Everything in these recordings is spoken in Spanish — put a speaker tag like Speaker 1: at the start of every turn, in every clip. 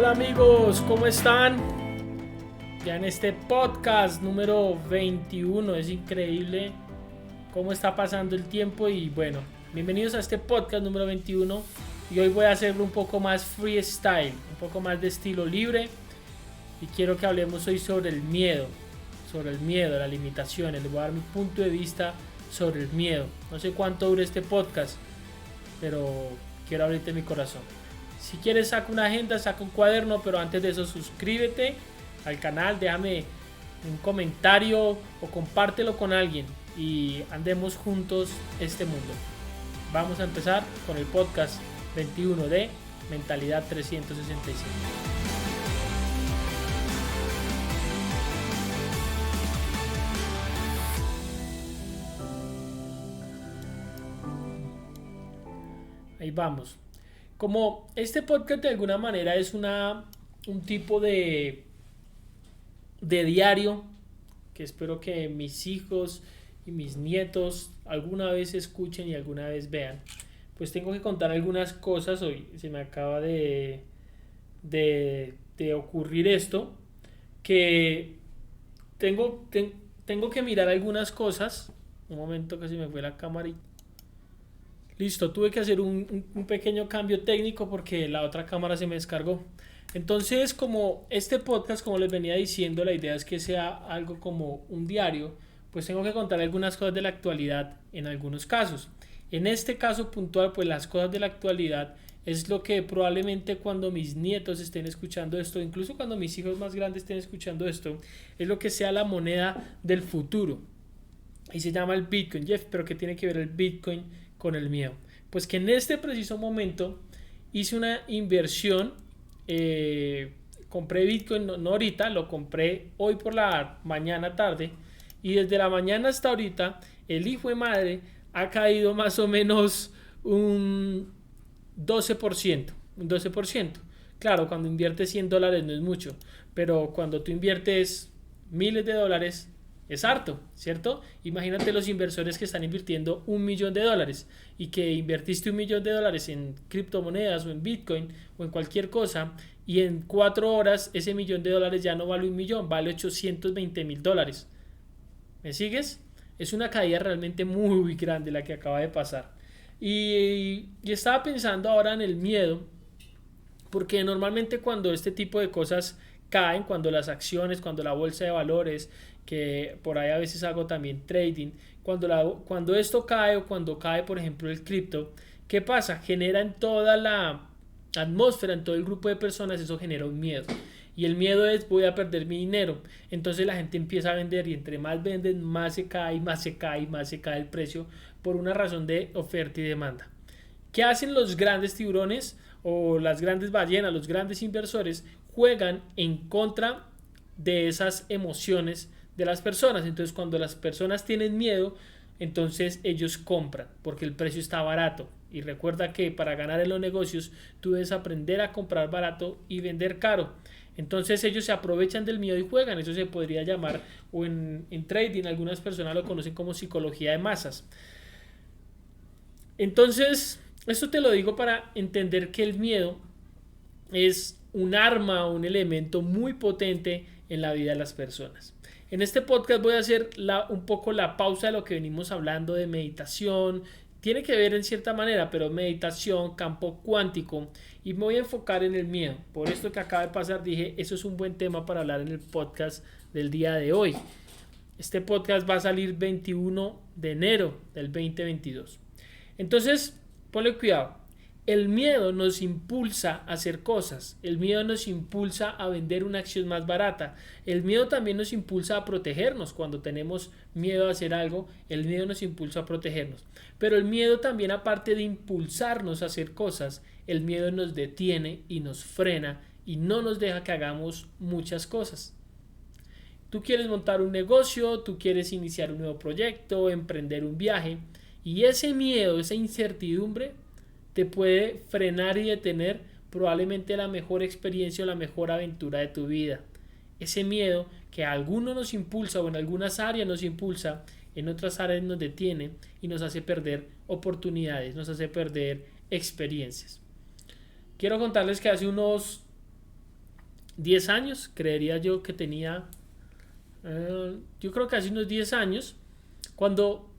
Speaker 1: Hola amigos, ¿cómo están? Ya en este podcast número 21, es increíble cómo está pasando el tiempo y bueno, bienvenidos a este podcast número 21 y hoy voy a hacerlo un poco más freestyle, un poco más de estilo libre y quiero que hablemos hoy sobre el miedo, las limitaciones, les voy a dar mi punto de vista sobre el miedo. No sé cuánto dure este podcast, pero quiero abrirte mi corazón. Si quieres saca una agenda, saca un cuaderno, pero antes de eso suscríbete al canal, déjame un comentario o compártelo con alguien y andemos juntos este mundo. Vamos a empezar con el podcast 21 de Mentalidad 365. Ahí vamos. Como este podcast de alguna manera es un tipo de diario que espero que mis hijos y mis nietos alguna vez escuchen y alguna vez vean, pues tengo que contar algunas cosas hoy. Se me acaba de ocurrir esto, que tengo que mirar algunas cosas. Un momento que se me fue la cámara y listo, tuve que hacer un pequeño cambio técnico porque la otra cámara se me descargó. Entonces, como este podcast, como les venía diciendo, la idea es que sea algo como un diario, pues tengo que contar algunas cosas de la actualidad en algunos casos. En este caso puntual, pues las cosas de la actualidad es lo que probablemente cuando mis nietos estén escuchando esto, incluso cuando mis hijos más grandes estén escuchando esto, es lo que sea la moneda del futuro. Y se llama el Bitcoin. Jeff, pero ¿qué tiene que ver el Bitcoin con el miedo? Pues que en este preciso momento hice una inversión, compré Bitcoin, no ahorita, lo compré hoy por la mañana tarde y desde la mañana hasta ahorita el hijo de madre ha caído más o menos un 12%, un 12%. Claro, cuando inviertes $100 no es mucho, pero cuando tú inviertes miles de dólares es harto, ¿cierto? Imagínate los inversores que están invirtiendo $1.000.000 y que invertiste $1.000.000 en criptomonedas o en Bitcoin o en cualquier cosa y en 4 horas ese $1.000.000 ya no vale 1.000.000, vale $820.000. ¿Me sigues? Es una caída realmente muy grande la que acaba de pasar. Y estaba pensando ahora en el miedo, porque normalmente cuando este tipo de cosas caen, cuando las acciones, cuando la bolsa de valores, que por ahí a veces hago también trading, cuando esto cae o cuando cae por ejemplo el cripto, ¿qué pasa? Genera en toda la atmósfera, en todo el grupo de personas, eso genera un miedo. Y el miedo es voy a perder mi dinero. Entonces la gente empieza a vender y entre más venden, más se cae, más se cae, más se cae el precio por una razón de oferta y demanda. ¿Qué hacen los grandes tiburones o las grandes ballenas, los grandes inversores? Juegan en contra de esas emociones de las personas. Entonces cuando las personas tienen miedo, entonces ellos compran porque el precio está barato. Y recuerda que para ganar en los negocios tú debes aprender a comprar barato y vender caro. Entonces ellos se aprovechan del miedo y juegan. Eso se podría llamar, o en trading algunas personas lo conocen como psicología de masas. Entonces esto te lo digo para entender que el miedo es un arma, un elemento muy potente en la vida de las personas. En este podcast voy a hacer un poco la pausa de lo que venimos hablando de meditación. Tiene que ver en cierta manera, pero meditación, campo cuántico, y me voy a enfocar en el miedo. Por esto que acaba de pasar, dije, eso es un buen tema para hablar en el podcast del día de hoy. Este podcast va a salir 21 de enero del 2022. Entonces, ponle cuidado. El miedo nos impulsa a hacer cosas. El miedo nos impulsa a vender una acción más barata. El miedo también nos impulsa a protegernos. Cuando tenemos miedo a hacer algo, el miedo nos impulsa a protegernos. Pero el miedo también, aparte de impulsarnos a hacer cosas, el miedo nos detiene y nos frena y no nos deja que hagamos muchas cosas. Tú quieres montar un negocio, tú quieres iniciar un nuevo proyecto, emprender un viaje, y ese miedo, esa incertidumbre te puede frenar y detener probablemente la mejor experiencia o la mejor aventura de tu vida. Ese miedo que a algunos nos impulsa o en algunas áreas nos impulsa, en otras áreas nos detiene y nos hace perder oportunidades, nos hace perder experiencias. Quiero contarles que hace unos 10 años, creería yo que tenía, yo creo que hace unos 10 años, cuando,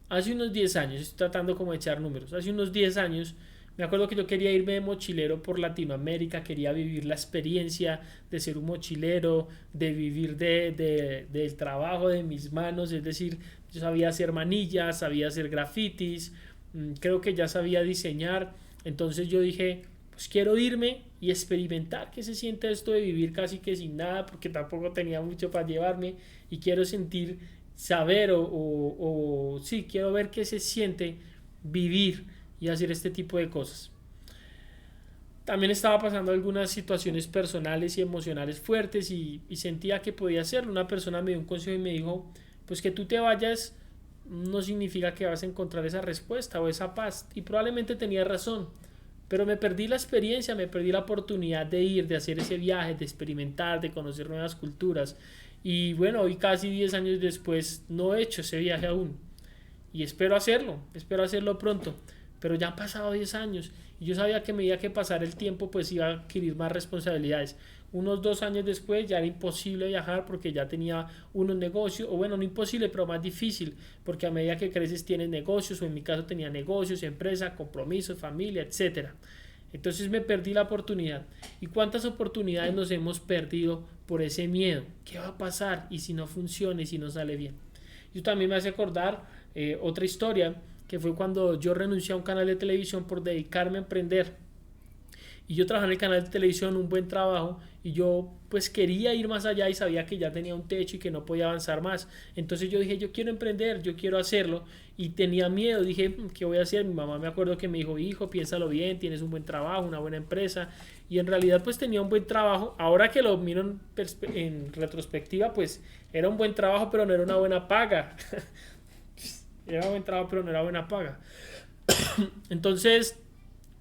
Speaker 1: hace unos 10 años, estoy tratando como de echar números, hace unos 10 años, me acuerdo que yo quería irme de mochilero por Latinoamérica, quería vivir la experiencia de ser un mochilero, de vivir del trabajo de mis manos, es decir, yo sabía hacer manillas, sabía hacer grafitis, creo que ya sabía diseñar, entonces yo dije, pues quiero irme y experimentar qué se siente esto de vivir casi que sin nada, porque tampoco tenía mucho para llevarme y quiero sentir, saber o sí, quiero ver qué se siente vivir y hacer este tipo de cosas. También estaba pasando algunas situaciones personales y emocionales fuertes y sentía que podía hacerlo. Una persona me dio un consejo y me dijo, pues que tú te vayas no significa que vas a encontrar esa respuesta o esa paz. Y probablemente tenía razón, pero me perdí la experiencia, me perdí la oportunidad de ir, de hacer ese viaje, de experimentar, de conocer nuevas culturas. Y bueno, hoy casi 10 años después no he hecho ese viaje aún. Y espero hacerlo pronto. Pero ya han pasado 10 años y yo sabía que a medida que pasara el tiempo pues iba a adquirir más responsabilidades. Unos 2 años después ya era imposible viajar porque ya tenía unos negocios, o bueno, no imposible, pero más difícil, porque a medida que creces tienes negocios, o en mi caso tenía negocios, empresa, compromisos, familia, etcétera. Entonces me perdí la oportunidad. ¿Y cuántas oportunidades nos hemos perdido por ese miedo? ¿Qué va a pasar? ¿Y si no funciona? ¿Y si no sale bien? Yo también me hace acordar otra historia que fue cuando yo renuncié a un canal de televisión por dedicarme a emprender. Y yo trabajaba en el canal de televisión, un buen trabajo, y yo pues quería ir más allá y sabía que ya tenía un techo y que no podía avanzar más. Entonces yo dije, yo quiero emprender, yo quiero hacerlo, y tenía miedo, dije, ¿qué voy a hacer? Mi mamá me acuerdo que me dijo, hijo, piénsalo bien, tienes un buen trabajo, una buena empresa, y en realidad pues tenía un buen trabajo. Ahora que lo miro en retrospectiva, pues era un buen trabajo, pero no era una buena paga. Era un buen trabajo, pero no era buena paga. Entonces,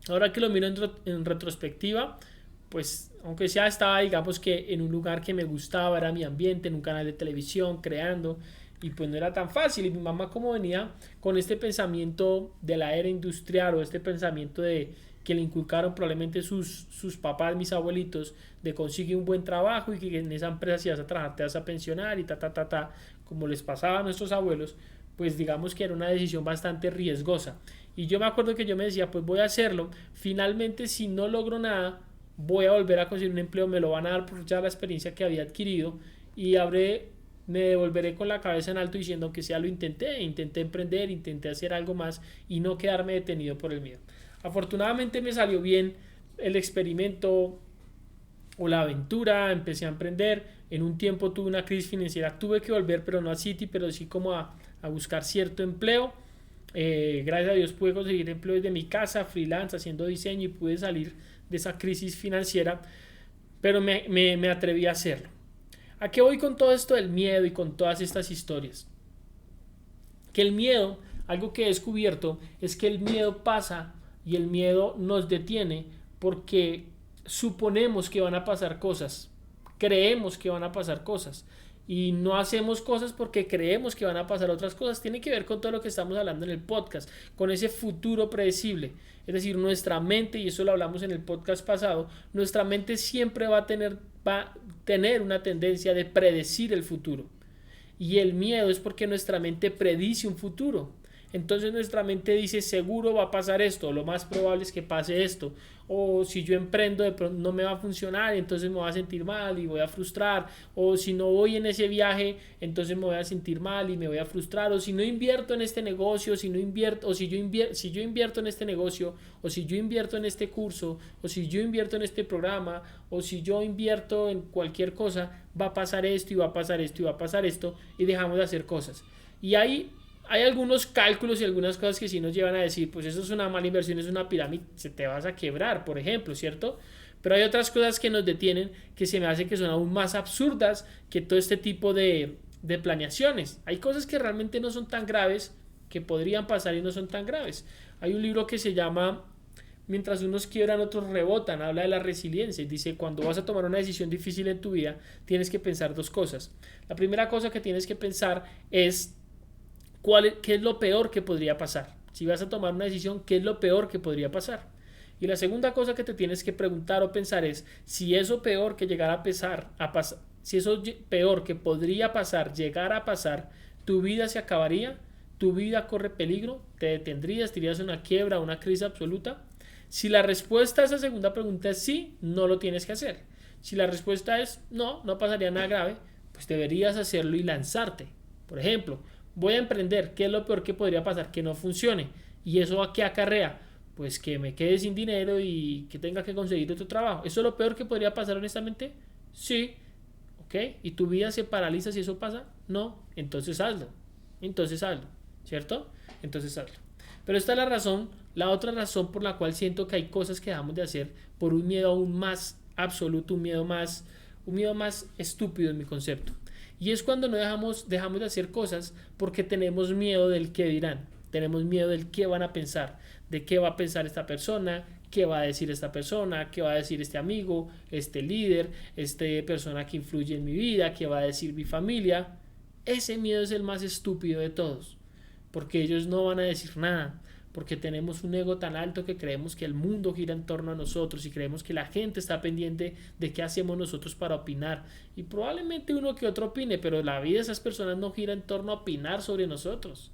Speaker 1: ahora que lo miro en retrospectiva, pues aunque sea estaba, digamos que en un lugar que me gustaba, era mi ambiente, en un canal de televisión, creando, y pues no era tan fácil. Y mi mamá como venía con este pensamiento de la era industrial o este pensamiento de que le inculcaron probablemente sus papás, mis abuelitos, de conseguir un buen trabajo y que en esa empresa si vas a trabajar te vas a pensionar y como les pasaba a nuestros abuelos, pues digamos que era una decisión bastante riesgosa. Y yo me acuerdo que yo me decía, pues voy a hacerlo, finalmente si no logro nada, voy a volver a conseguir un empleo, me lo van a dar por ya la experiencia que había adquirido y me devolveré con la cabeza en alto diciendo que sea lo intenté emprender, intenté hacer algo más y no quedarme detenido por el miedo. Afortunadamente me salió bien el experimento o la aventura, empecé a emprender, en un tiempo tuve una crisis financiera, tuve que volver, pero no a City, pero sí como a buscar cierto empleo. Gracias a Dios pude conseguir empleo desde mi casa, freelance, haciendo diseño y pude salir de esa crisis financiera, pero me atreví a hacerlo. ¿A qué voy con todo esto del miedo y con todas estas historias? Que el miedo, algo que he descubierto, es que el miedo pasa y el miedo nos detiene porque suponemos que van a pasar cosas, creemos que van a pasar cosas y no hacemos cosas porque creemos que van a pasar otras cosas. Tiene que ver con todo lo que estamos hablando en el podcast, con ese futuro predecible. Es decir, nuestra mente, y eso lo hablamos en el podcast pasado, nuestra mente siempre va a tener una tendencia de predecir el futuro. Y el miedo es porque nuestra mente predice un futuro. Entonces nuestra mente dice, seguro va a pasar esto, lo más probable es que pase esto, o si yo emprendo de pronto no me va a funcionar, entonces me voy a sentir mal y voy a frustrar, o si no voy en ese viaje, entonces me voy a sentir mal y me voy a frustrar, o si no invierto en este negocio, si no invierto, o si yo invierto en este negocio, o si yo invierto en este curso, o si yo invierto en este programa, o si yo invierto en cualquier cosa, va a pasar esto y va a pasar esto y va a pasar esto, y dejamos de hacer cosas. Y ahí hay algunos cálculos y algunas cosas que sí nos llevan a decir, pues eso es una mala inversión, es una pirámide, se te vas a quebrar, por ejemplo, ¿cierto? Pero hay otras cosas que nos detienen que se me hace que son aún más absurdas que todo este tipo de planeaciones. Hay cosas que realmente no son tan graves, que podrían pasar y no son tan graves. Hay un libro que se llama Mientras unos quiebran, otros rebotan, habla de la resiliencia y dice, cuando vas a tomar una decisión difícil en tu vida, tienes que pensar dos cosas. La primera cosa que tienes que pensar es qué es lo peor que podría pasar. Si vas a tomar una decisión, ¿qué es lo peor que podría pasar? Y la segunda cosa que te tienes que preguntar o pensar es si eso peor que llegara si eso peor que podría pasar llegara a pasar, tu vida se acabaría, tu vida corre peligro, te detendrías, te irías a una quiebra, a una crisis absoluta. Si la respuesta a esa segunda pregunta es sí, no lo tienes que hacer. Si la respuesta es no, no pasaría nada grave, pues deberías hacerlo y lanzarte. Por ejemplo, voy a emprender, ¿qué es lo peor que podría pasar? Que no funcione. ¿Y eso a qué acarrea? Pues que me quede sin dinero y que tenga que conseguir otro trabajo. ¿Eso es lo peor que podría pasar honestamente? Sí. ¿Ok? ¿Y tu vida se paraliza si eso pasa? No. Entonces hazlo. ¿Cierto? Entonces hazlo. Pero esta es la razón, la otra razón por la cual siento que hay cosas que dejamos de hacer por un miedo aún más absoluto, un miedo más estúpido en mi concepto. Y es cuando no dejamos de hacer cosas porque tenemos miedo del qué dirán, tenemos miedo del qué van a pensar, de qué va a pensar esta persona, qué va a decir esta persona, qué va a decir este amigo, este líder, esta persona que influye en mi vida, qué va a decir mi familia. Ese miedo es el más estúpido de todos, porque ellos no van a decir nada, porque tenemos un ego tan alto que creemos que el mundo gira en torno a nosotros y creemos que la gente está pendiente de qué hacemos nosotros para opinar. Y probablemente uno que otro opine, pero la vida de esas personas no gira en torno a opinar sobre nosotros.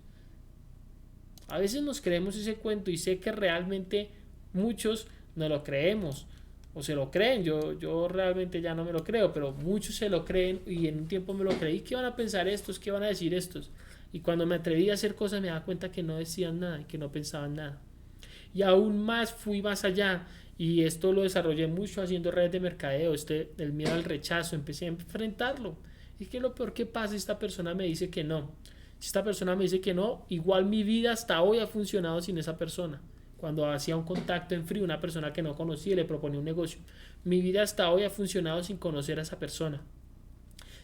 Speaker 1: A veces nos creemos ese cuento y sé que realmente muchos no lo creemos o se lo creen. Yo realmente ya no me lo creo, pero muchos se lo creen y en un tiempo me lo creí. ¿Qué van a pensar estos? ¿Qué van a decir estos? Y cuando me atreví a hacer cosas me daba cuenta que no decían nada y que no pensaban nada. Y aún más fui más allá y esto lo desarrollé mucho haciendo redes de mercadeo, el miedo al rechazo, empecé a enfrentarlo. Y que lo peor que pasa, esta persona me dice que no. Si esta persona me dice que no, igual mi vida hasta hoy ha funcionado sin esa persona. Cuando hacía un contacto en frío, una persona que no conocía y le proponía un negocio, mi vida hasta hoy ha funcionado sin conocer a esa persona.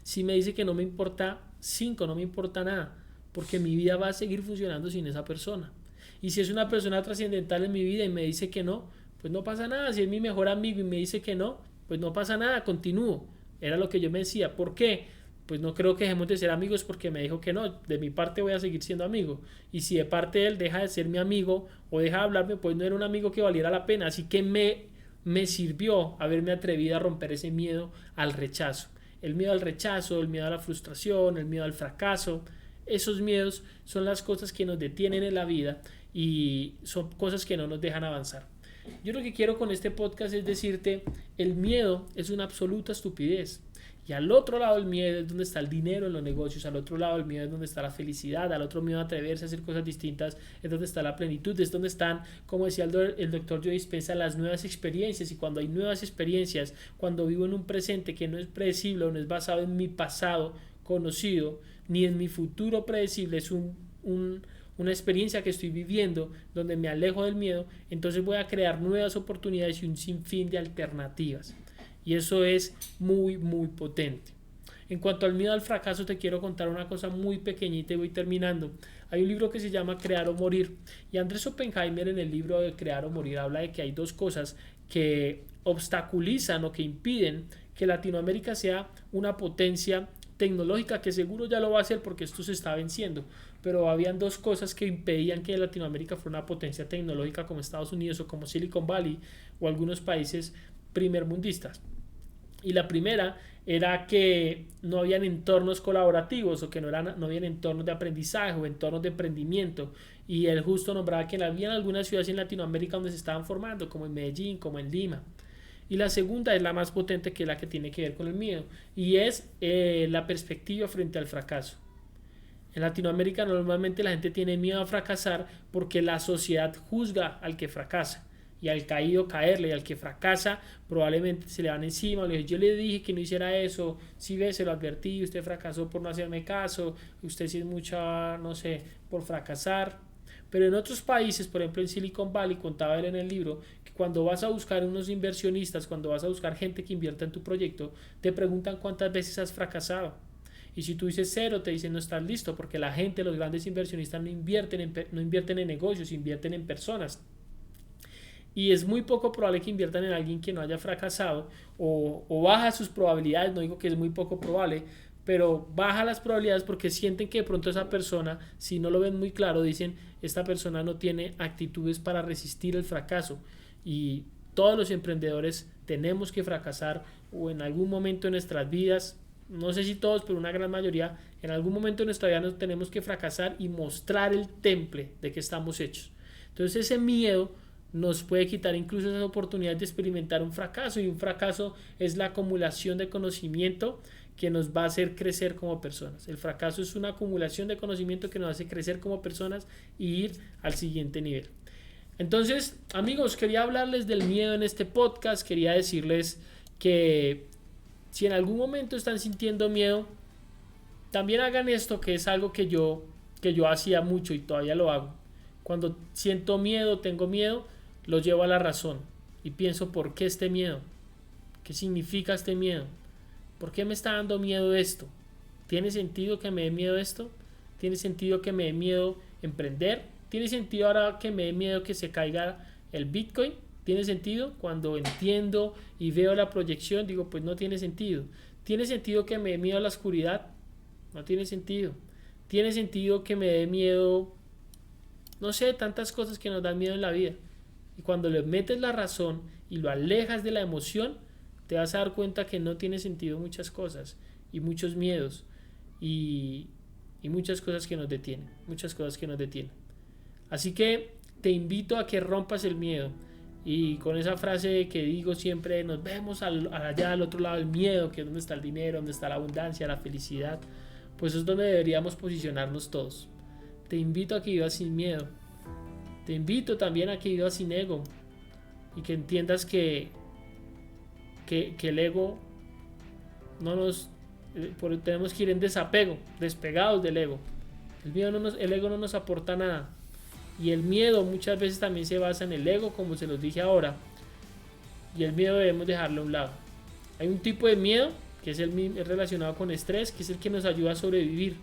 Speaker 1: Si me dice que no me importa 5, no me importa nada, porque mi vida va a seguir funcionando sin esa persona. Y si es una persona trascendental en mi vida y me dice que no, pues no pasa nada. Si es mi mejor amigo y me dice que no, pues no pasa nada, continúo. Era lo que yo me decía. ¿Por qué? Pues no creo que dejemos de ser amigos porque me dijo que no. De mi parte voy a seguir siendo amigo. Y si de parte de él deja de ser mi amigo o deja de hablarme, pues no era un amigo que valiera la pena. Así que me sirvió haberme atrevido a romper ese miedo al rechazo. El miedo al rechazo, el miedo a la frustración, el miedo al fracaso. Esos miedos son las cosas que nos detienen en la vida y son cosas que no nos dejan avanzar. Yo lo que quiero con este podcast es decirte, el miedo es una absoluta estupidez. Y al otro lado del miedo es donde está el dinero en los negocios, al otro lado del miedo es donde está la felicidad, al otro miedo a atreverse a hacer cosas distintas es donde está la plenitud, es donde están, como decía el doctor Joe Dispenza, las nuevas experiencias. Y cuando hay nuevas experiencias, cuando vivo en un presente que no es predecible o no es basado en mi pasado conocido, ni en mi futuro predecible, es una experiencia que estoy viviendo donde me alejo del miedo, entonces voy a crear nuevas oportunidades y un sinfín de alternativas. Y eso es muy, muy potente. En cuanto al miedo al fracaso, te quiero contar una cosa muy pequeñita y voy terminando. Hay un libro que se llama Crear o Morir. Y Andrés Oppenheimer en el libro de Crear o Morir habla de que hay dos cosas que obstaculizan o que impiden que Latinoamérica sea una potencia tecnológica, que seguro ya lo va a hacer porque esto se está venciendo. Pero habían dos cosas que impedían que Latinoamérica fuera una potencia tecnológica como Estados Unidos o como Silicon Valley o algunos países primermundistas. Y la primera era que no habían entornos colaborativos o que no habían entornos de aprendizaje o entornos de emprendimiento. Y él justo nombraba que había algunas ciudades en Latinoamérica donde se estaban formando, como en Medellín, como en Lima. Y la segunda es la más potente, que es la que tiene que ver con el miedo, y es la perspectiva frente al fracaso. En Latinoamérica normalmente la gente tiene miedo a fracasar porque la sociedad juzga al que fracasa. Y al caído caerle, y al que fracasa probablemente se le van encima, yo le dije que no hiciera eso, si ve, se lo advertí, usted fracasó por no hacerme caso, usted sí es mucha, no sé, por fracasar. Pero en otros países, por ejemplo en Silicon Valley, contaba él en el libro, que cuando vas a buscar unos inversionistas, cuando vas a buscar gente que invierta en tu proyecto, te preguntan cuántas veces has fracasado. Y si tú dices 0, te dicen no estás listo, porque la gente, los grandes inversionistas no invierten en negocios, invierten en personas. Y es muy poco probable que inviertan en alguien que no haya fracasado o baja sus probabilidades. No digo que es muy poco probable, pero baja las probabilidades porque sienten que de pronto esa persona, si no lo ven muy claro, dicen esta persona no tiene actitudes para resistir el fracaso. y todos los emprendedores tenemos que fracasar o en algún momento de nuestras vidas, no sé si todos, pero una gran mayoría, en algún momento de nuestra vida nos tenemos que fracasar y mostrar el temple de que estamos hechos. Entonces ese miedo nos puede quitar incluso esas oportunidades de experimentar un fracaso, y un fracaso es la acumulación de conocimiento que nos va a hacer crecer como personas. El fracaso es una acumulación de conocimiento que nos hace crecer como personas y ir al siguiente nivel. Entonces, amigos, quería hablarles del miedo en este podcast. Quería decirles que si en algún momento están sintiendo miedo, también hagan esto, que es algo que yo hacía mucho y todavía lo hago. Cuando siento miedo, tengo miedo, lo llevo a la razón y pienso: ¿por qué este miedo? ¿Qué significa este miedo? ¿Por qué me está dando miedo esto? ¿Tiene sentido que me dé miedo esto? ¿Tiene sentido que me dé miedo emprender? ¿Tiene sentido ahora que me dé miedo que se caiga el Bitcoin? ¿Tiene sentido? Cuando entiendo y veo la proyección, digo, pues no tiene sentido. ¿Tiene sentido que me dé miedo a la oscuridad? No tiene sentido. ¿Tiene sentido que me dé miedo, no sé, tantas cosas que nos dan miedo en la vida? Y cuando le metes la razón y lo alejas de la emoción, te vas a dar cuenta que no tiene sentido muchas cosas y muchos miedos y muchas cosas que nos detienen, Así que te invito a que rompas el miedo, y con esa frase que digo siempre: nos vemos allá al otro lado del miedo, que es donde está el dinero, donde está la abundancia, la felicidad, pues es donde deberíamos posicionarnos todos. Te invito a que vivas sin miedo, te invito también a que vivas sin ego, y que entiendas que el ego tenemos que ir en desapego, despegados del ego. El ego no nos aporta nada, y el miedo muchas veces también se basa en el ego, como se los dije ahora, y el miedo debemos dejarlo a un lado. Hay un tipo de miedo que es relacionado con estrés, que es el que nos ayuda a sobrevivir,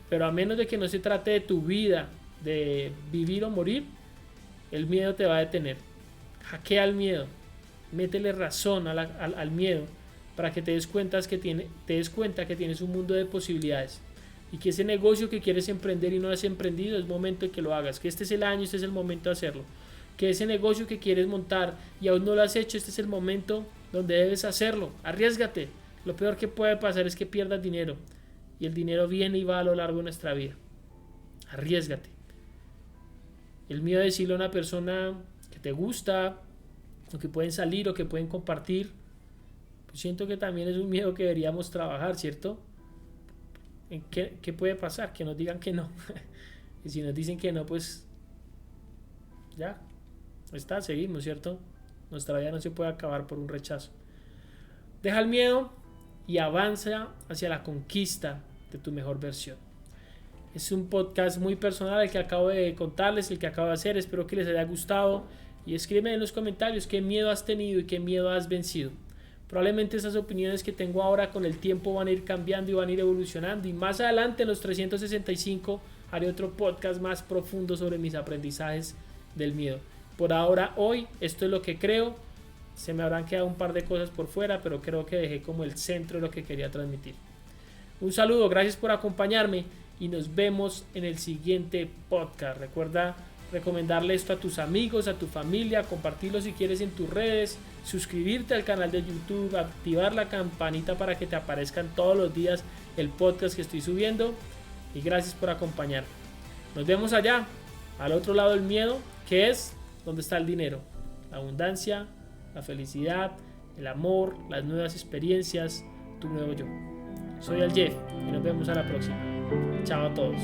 Speaker 1: pero a menos de que no se trate de tu vida, de vivir o morir, el miedo te va a detener. Hackea el miedo, métele razón al miedo, para que te des cuenta que tienes un mundo de posibilidades, y que ese negocio que quieres emprender y no has emprendido, es momento de que lo hagas, que este es el año, este es el momento de hacerlo. Que ese negocio que quieres montar y aún no lo has hecho, este es el momento donde debes hacerlo. Arriésgate. Lo peor que puede pasar es que pierdas dinero, y el dinero viene y va a lo largo de nuestra vida. Arriésgate. El miedo de decirle a una persona que te gusta, o que pueden salir, o que pueden compartir, pues siento que también es un miedo que deberíamos trabajar, ¿cierto? ¿Qué puede pasar? Que nos digan que no. Y si nos dicen que no, pues ya seguimos, ¿cierto? Nuestra vida no se puede acabar por un rechazo. Deja el miedo y avanza hacia la conquista de tu mejor versión. Es un podcast muy personal el que acabo de contarles, el que acabo de hacer. Espero que les haya gustado, y escríbeme en los comentarios qué miedo has tenido y qué miedo has vencido. Probablemente esas opiniones que tengo ahora con el tiempo van a ir cambiando y van a ir evolucionando, y más adelante en los 365 haré otro podcast más profundo sobre mis aprendizajes del miedo. Por ahora, hoy, esto es lo que creo. Se me habrán quedado un par de cosas por fuera, pero creo que dejé como el centro de lo que quería transmitir. Un saludo, gracias por acompañarme, y nos vemos en el siguiente podcast. Recuerda recomendarle esto a tus amigos, a tu familia, compartirlo si quieres en tus redes, suscribirte al canal de YouTube, activar la campanita para que te aparezcan todos los días el podcast que estoy subiendo, y gracias por acompañarme. Nos vemos allá, al otro lado del miedo, que es donde está el dinero, la abundancia, la felicidad, el amor, las nuevas experiencias, tu nuevo yo. Soy el Jeff, y nos vemos a la próxima. Chao a todos.